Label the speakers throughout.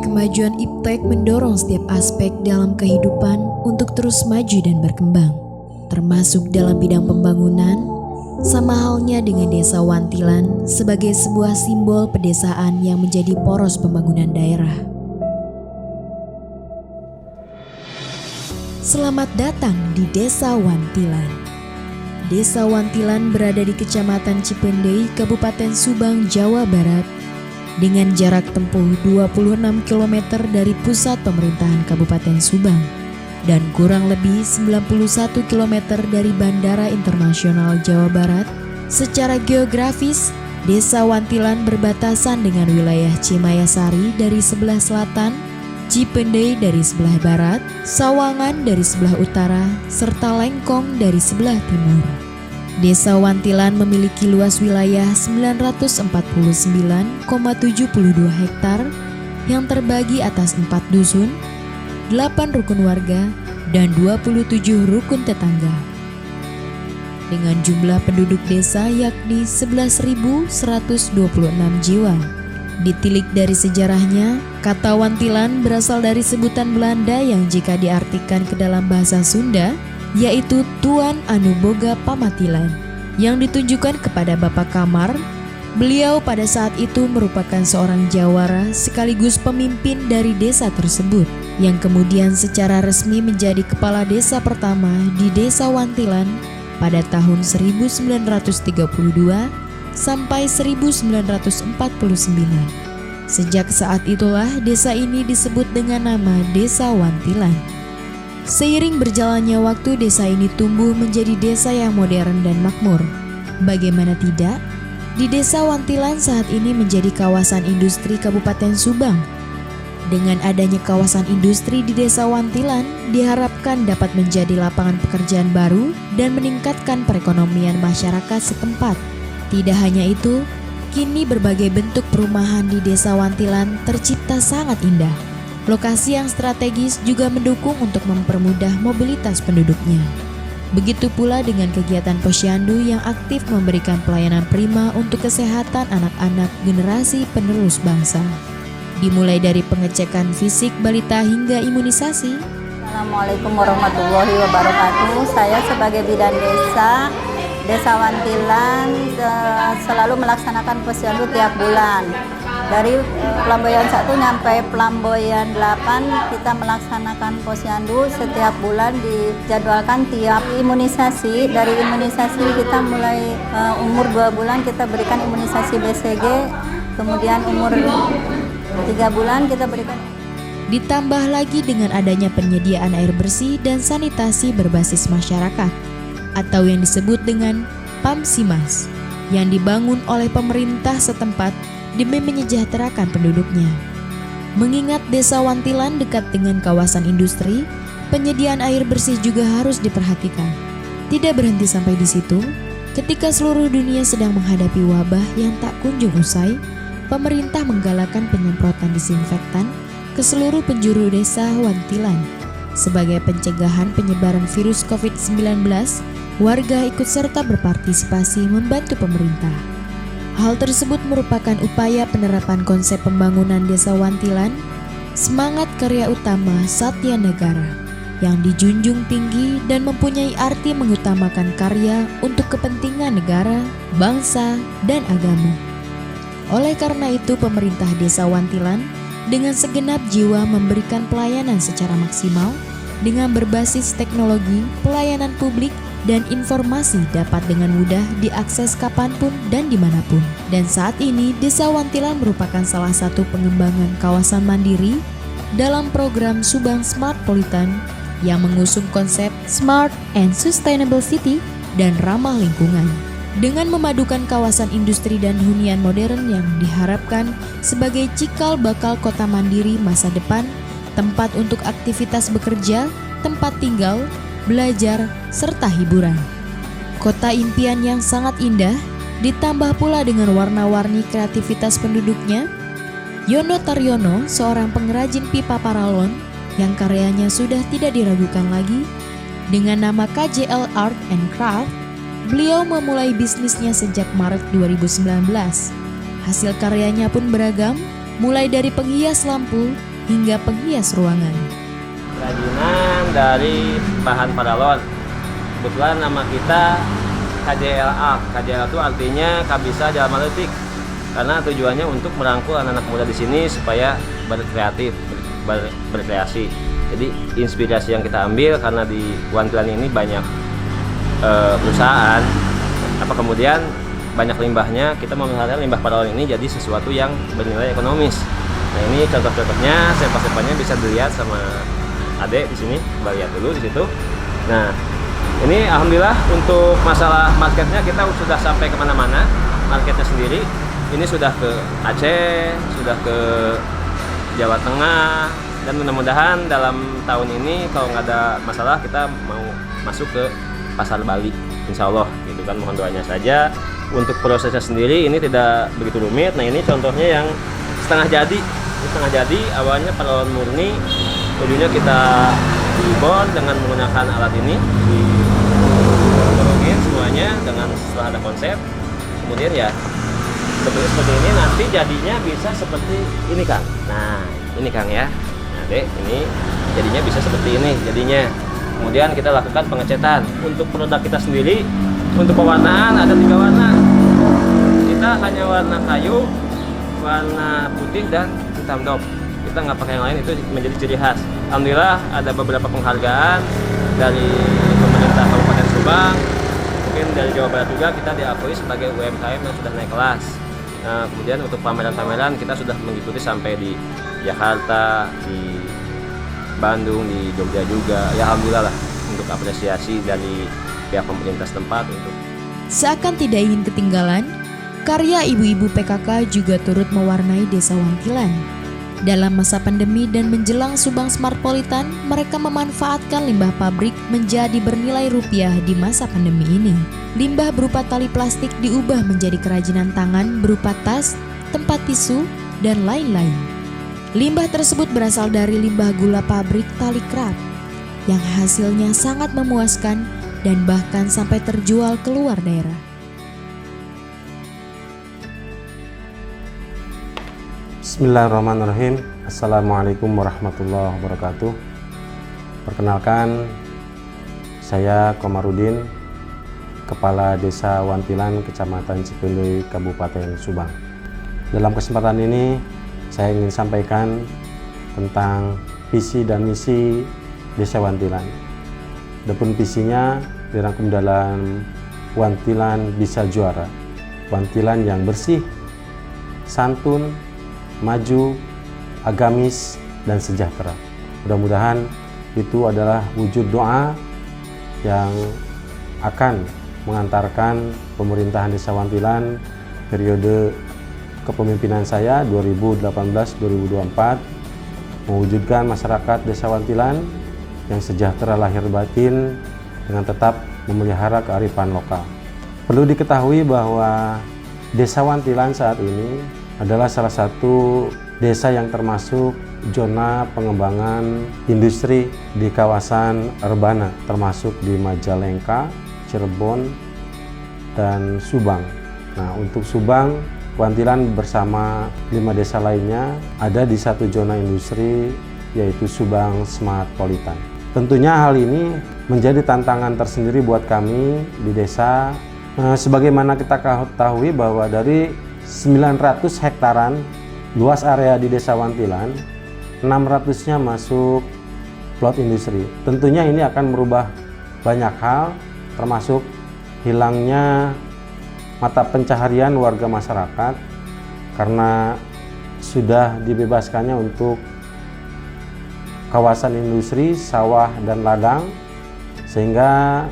Speaker 1: kemajuan iptek mendorong setiap aspek dalam kehidupan untuk terus maju dan berkembang, termasuk dalam bidang pembangunan, sama halnya dengan Desa Wantilan sebagai sebuah simbol pedesaan yang menjadi poros pembangunan daerah. Selamat datang di Desa Wantilan. Desa Wantilan berada di Kecamatan Cipendei, Kabupaten Subang, Jawa Barat, dengan jarak tempuh 26 km dari pusat pemerintahan Kabupaten Subang dan kurang lebih 91 km dari Bandara Internasional Jawa Barat. Secara geografis, Desa Wantilan berbatasan dengan wilayah Cimayasari dari sebelah selatan, Cipendei dari sebelah barat, Sawangan dari sebelah utara, serta Lengkong dari sebelah timur. Desa Wantilan memiliki luas wilayah 949,72 hektar yang terbagi atas 4 dusun, 8 rukun warga, dan 27 rukun tetangga. Dengan jumlah penduduk desa yakni 11.126 jiwa. Ditilik dari sejarahnya, kata Wantilan berasal dari sebutan Belanda yang jika diartikan ke dalam bahasa Sunda, yaitu Tuan Anu Boga Pamatilan, yang ditunjukkan kepada Bapak Kamar. Beliau pada saat itu merupakan seorang jawara sekaligus pemimpin dari desa tersebut, yang kemudian secara resmi menjadi kepala desa pertama di Desa Wantilan pada tahun 1932 sampai 1949. Sejak saat itulah desa ini disebut dengan nama Desa Wantilan. Seiring berjalannya waktu, desa ini tumbuh menjadi desa yang modern dan makmur. Bagaimana tidak, di Desa Wantilan saat ini menjadi kawasan industri Kabupaten Subang. Dengan adanya kawasan industri di Desa Wantilan, diharapkan dapat menjadi lapangan pekerjaan baru dan meningkatkan perekonomian masyarakat setempat. Tidak hanya itu, kini berbagai bentuk perumahan di Desa Wantilan tercipta sangat indah. Lokasi yang strategis juga mendukung untuk mempermudah mobilitas penduduknya. Begitu pula dengan kegiatan posyandu yang aktif memberikan pelayanan prima untuk kesehatan anak-anak generasi penerus bangsa. Dimulai dari pengecekan fisik balita hingga imunisasi.
Speaker 2: Assalamualaikum warahmatullahi wabarakatuh. Saya sebagai bidan Desa Wantilan selalu melaksanakan posyandu tiap bulan. Dari Pelamboyan 1 sampai Pelamboyan 8 kita melaksanakan posyandu setiap bulan, dijadwalkan tiap imunisasi. Dari imunisasi kita mulai umur 2 bulan kita berikan imunisasi BCG, kemudian umur 3 bulan kita berikan.
Speaker 1: Ditambah lagi dengan adanya penyediaan air bersih dan sanitasi berbasis masyarakat atau yang disebut dengan PAMSIMAS yang dibangun oleh pemerintah setempat demi menyejahterakan penduduknya. Mengingat Desa Wantilan dekat dengan kawasan industri, penyediaan air bersih juga harus diperhatikan. Tidak berhenti sampai di situ, ketika seluruh dunia sedang menghadapi wabah yang tak kunjung usai, pemerintah menggalakkan penyemprotan disinfektan ke seluruh penjuru Desa Wantilan. Sebagai pencegahan penyebaran virus COVID-19, warga ikut serta berpartisipasi membantu pemerintah. Hal tersebut merupakan upaya penerapan konsep pembangunan Desa Wantilan, semangat karya utama Satya Negara, yang dijunjung tinggi dan mempunyai arti mengutamakan karya untuk kepentingan negara, bangsa, dan agama. Oleh karena itu, pemerintah Desa Wantilan dengan segenap jiwa memberikan pelayanan secara maksimal dengan berbasis teknologi, pelayanan publik, dan informasi dapat dengan mudah diakses kapanpun dan dimanapun. Dan saat ini, Desa Wantilan merupakan salah satu pengembangan kawasan mandiri dalam program Subang Smart Politan yang mengusung konsep Smart and Sustainable City dan ramah lingkungan. Dengan memadukan kawasan industri dan hunian modern yang diharapkan sebagai cikal bakal kota mandiri masa depan, tempat untuk aktivitas bekerja, tempat tinggal, belajar, serta hiburan. Kota impian yang sangat indah, ditambah pula dengan warna-warni kreativitas penduduknya. Yono Taryono, seorang pengrajin pipa paralon yang karyanya sudah tidak diragukan lagi, dengan nama KJL Art and Craft, beliau memulai bisnisnya sejak Maret 2019. Hasil karyanya pun beragam, mulai dari penghias lampu, hingga penghias ruangan.
Speaker 3: Kerajinan dari bahan paralon. Kebetulan nama kita KJLA. KJLA itu artinya Kabisa Jalma Leutik. Karena tujuannya untuk merangkul anak-anak muda di sini supaya berkreatif, berkreasi. Jadi inspirasi yang kita ambil karena di Wantilan ini banyak perusahaan, kemudian banyak limbahnya, kita memelihara limbah paralon ini jadi sesuatu yang bernilai ekonomis. Nah ini contoh-contohnya, sampel-sampelnya bisa dilihat sama adek di sini, coba lihat dulu di situ. Nah ini alhamdulillah untuk masalah marketnya kita sudah sampai kemana-mana, marketnya sendiri. Ini sudah ke Aceh, sudah ke Jawa Tengah, dan mudah-mudahan dalam tahun ini kalau nggak ada masalah kita mau masuk ke pasar Bali, insya Allah gitu kan, mohon doanya saja. Untuk prosesnya sendiri ini tidak begitu rumit. Nah ini contohnya yang setengah jadi. Ini setengah jadi, awalnya paralon murni, ujungnya kita dibond dengan menggunakan alat ini, digorongin semuanya dengan setelah ada konsep, kemudian ya bentuknya seperti ini, nanti jadinya bisa seperti ini Kang. Nah ini Kang ya, nah dek ini jadinya bisa seperti ini jadinya. Kemudian kita lakukan pengecetan. Untuk produk kita sendiri, untuk pewarnaan ada 3 warna. Kita hanya warna kayu, warna putih, dan hitam dop. Kita nggak pakai yang lain, itu menjadi ciri khas. Alhamdulillah ada beberapa penghargaan dari pemerintah Kabupaten Subang, mungkin dari Jawa Barat juga, kita diakui sebagai UMKM yang sudah naik kelas. Nah, kemudian untuk pameran-pameran kita sudah mengikuti sampai di Jakarta, di Bandung, di Jogja juga. Ya alhamdulillah lah, untuk apresiasi dari pihak pemerintah setempat. Untuk
Speaker 1: Seakan tidak ingin ketinggalan, karya ibu-ibu PKK juga turut mewarnai Desa Wantilan. Dalam masa pandemi dan menjelang Subang Smartpolitan, mereka memanfaatkan limbah pabrik menjadi bernilai rupiah di masa pandemi ini. Limbah berupa tali plastik diubah menjadi kerajinan tangan berupa tas, tempat tisu, dan lain-lain. Limbah tersebut berasal dari limbah gula pabrik tali krap, yang hasilnya sangat memuaskan dan bahkan sampai terjual keluar daerah.
Speaker 4: Bismillahirrahmanirrahim. Assalamualaikum warahmatullahi wabarakatuh. Perkenalkan, saya Komarudin, Kepala Desa Wantilan, Kecamatan Cipendui, Kabupaten Subang. Dalam kesempatan ini, saya ingin sampaikan tentang visi dan misi Desa Wantilan. Adapun visinya dirangkum dalam Wantilan Bisa Juara. Wantilan yang bersih, santun, maju, agamis, dan sejahtera. Mudah-mudahan itu adalah wujud doa yang akan mengantarkan pemerintahan Desa Wantilan periode kepemimpinan saya 2018-2024 mewujudkan masyarakat Desa Wantilan yang sejahtera lahir batin dengan tetap memelihara kearifan lokal. Perlu diketahui bahwa Desa Wantilan saat ini adalah salah satu desa yang termasuk zona pengembangan industri di kawasan Rebana, termasuk di Majalengka, Cirebon, dan Subang. Nah, untuk Subang, Wantilan bersama 5 desa lainnya ada di satu zona industri, yaitu Subang Smartpolitan. Tentunya hal ini menjadi tantangan tersendiri buat kami di desa. Sebagaimana kita ketahui bahwa dari 900 hektaran luas area di Desa Wantilan, 600-nya masuk plot industri. Tentunya ini akan merubah banyak hal, termasuk hilangnya mata pencaharian warga masyarakat karena sudah dibebaskannya untuk kawasan industri, sawah, dan ladang, sehingga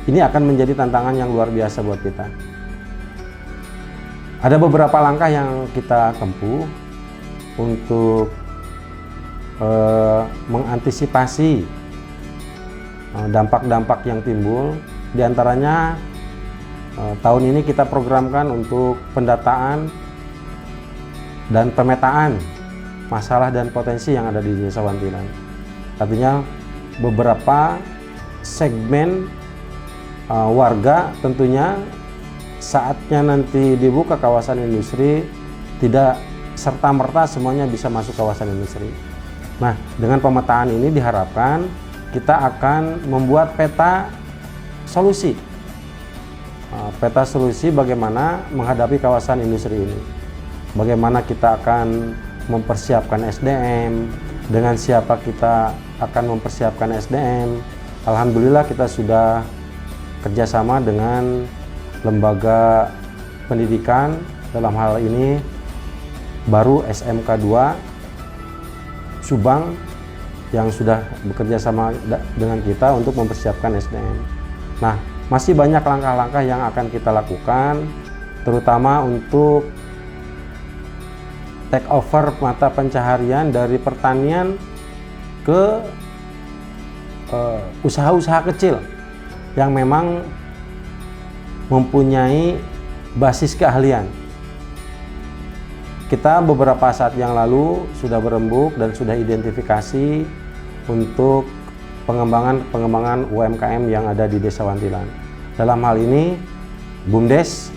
Speaker 4: ini akan menjadi tantangan yang luar biasa buat kita. Ada beberapa langkah yang kita tempuh untuk mengantisipasi dampak-dampak yang timbul. Di antaranya tahun ini kita programkan untuk pendataan dan pemetaan masalah dan potensi yang ada di Desa Wantilan. Artinya beberapa segmen warga tentunya saatnya nanti dibuka kawasan industri tidak serta-merta semuanya bisa masuk kawasan industri. Nah, dengan pemetaan ini diharapkan kita akan membuat peta solusi. Peta solusi bagaimana menghadapi kawasan industri ini. Bagaimana kita akan mempersiapkan SDM, dengan siapa kita akan mempersiapkan SDM. Alhamdulillah kita sudah kerjasama dengan lembaga pendidikan, dalam hal ini baru SMK 2 Subang yang sudah bekerja sama dengan kita untuk mempersiapkan SDM. Nah, masih banyak langkah-langkah yang akan kita lakukan, terutama untuk take over mata pencaharian dari pertanian ke usaha-usaha kecil yang memang mempunyai basis keahlian. Kita beberapa saat yang lalu sudah berembuk dan sudah identifikasi untuk pengembangan UMKM yang ada di Desa Wantilan. Dalam hal ini, BUMDes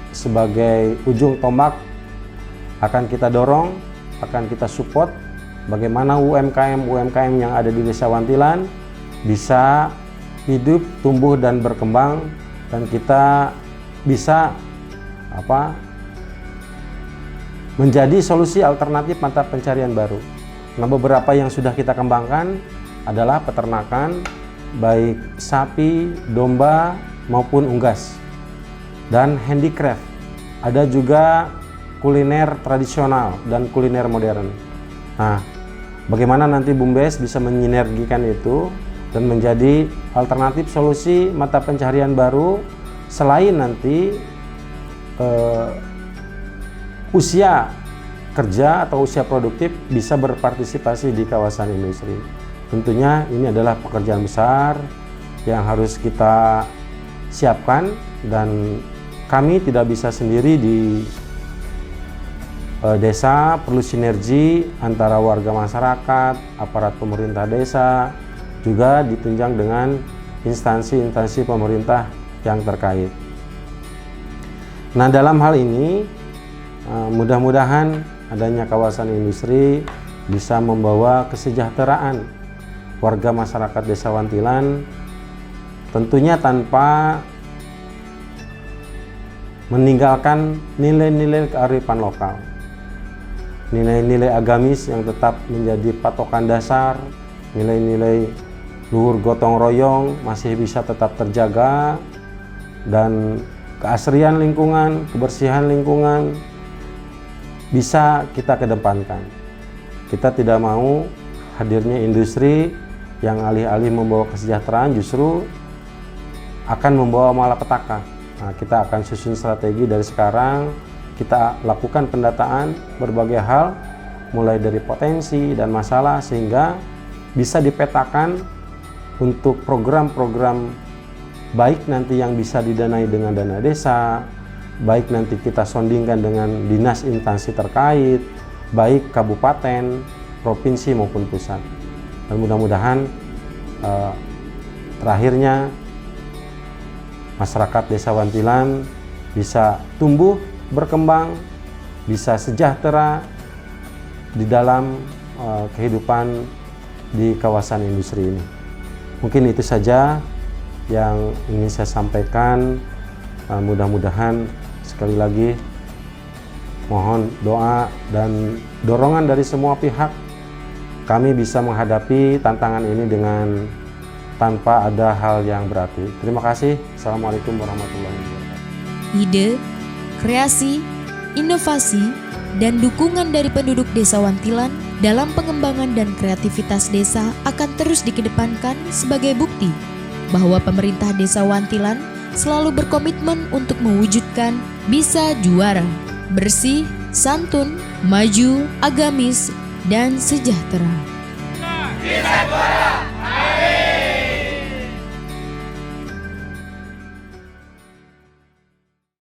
Speaker 4: sebagai ujung tombak akan kita dorong, akan kita support bagaimana UMKM yang ada di Desa Wantilan bisa hidup, tumbuh dan berkembang, dan kita bisa menjadi solusi alternatif mata pencarian baru. Nah, beberapa yang sudah kita kembangkan adalah peternakan, baik sapi, domba maupun unggas, dan handicraft. Ada juga kuliner tradisional dan kuliner modern. Nah, bagaimana nanti BUMDes bisa menyinergikan itu dan menjadi alternatif solusi mata pencaharian baru selain nanti usia kerja atau usia produktif bisa berpartisipasi di kawasan industri. Tentunya ini adalah pekerjaan besar yang harus kita siapkan, dan kami tidak bisa sendiri di desa, perlu sinergi antara warga masyarakat, aparat pemerintah desa, juga ditunjang dengan instansi-instansi pemerintah yang terkait. Nah, dalam hal ini mudah-mudahan adanya kawasan industri bisa membawa kesejahteraan warga masyarakat Desa Wantilan, tentunya tanpa meninggalkan nilai-nilai kearifan lokal, nilai-nilai agamis yang tetap menjadi patokan dasar, nilai-nilai luhur gotong royong masih bisa tetap terjaga, dan keasrian lingkungan, kebersihan lingkungan bisa kita kedepankan. Kita tidak mau hadirnya industri yang alih-alih membawa kesejahteraan justru akan membawa malapetaka. Nah, kita akan susun strategi dari sekarang, kita lakukan pendataan berbagai hal, mulai dari potensi dan masalah, sehingga bisa dipetakan untuk program-program baik nanti yang bisa didanai dengan dana desa, baik nanti kita sondingkan dengan dinas instansi terkait, baik kabupaten, provinsi maupun pusat. Dan mudah-mudahan terakhirnya masyarakat Desa Wantilan bisa tumbuh, berkembang, bisa sejahtera di dalam kehidupan di kawasan industri ini. Mungkin itu saja yang ingin saya sampaikan. Mudah-mudahan sekali lagi mohon doa dan dorongan dari semua pihak, kami bisa menghadapi tantangan ini dengan tanpa ada hal yang berarti. Terima kasih. Assalamualaikum warahmatullahi wabarakatuh.
Speaker 1: Ide, kreasi, inovasi, dan dukungan dari penduduk Desa Wantilan dalam pengembangan dan kreativitas desa akan terus dikedepankan sebagai bukti bahwa pemerintah Desa Wantilan selalu berkomitmen untuk mewujudkan bisa juara, bersih, santun, maju, agamis, dan sejahtera.
Speaker 5: Bisa juara!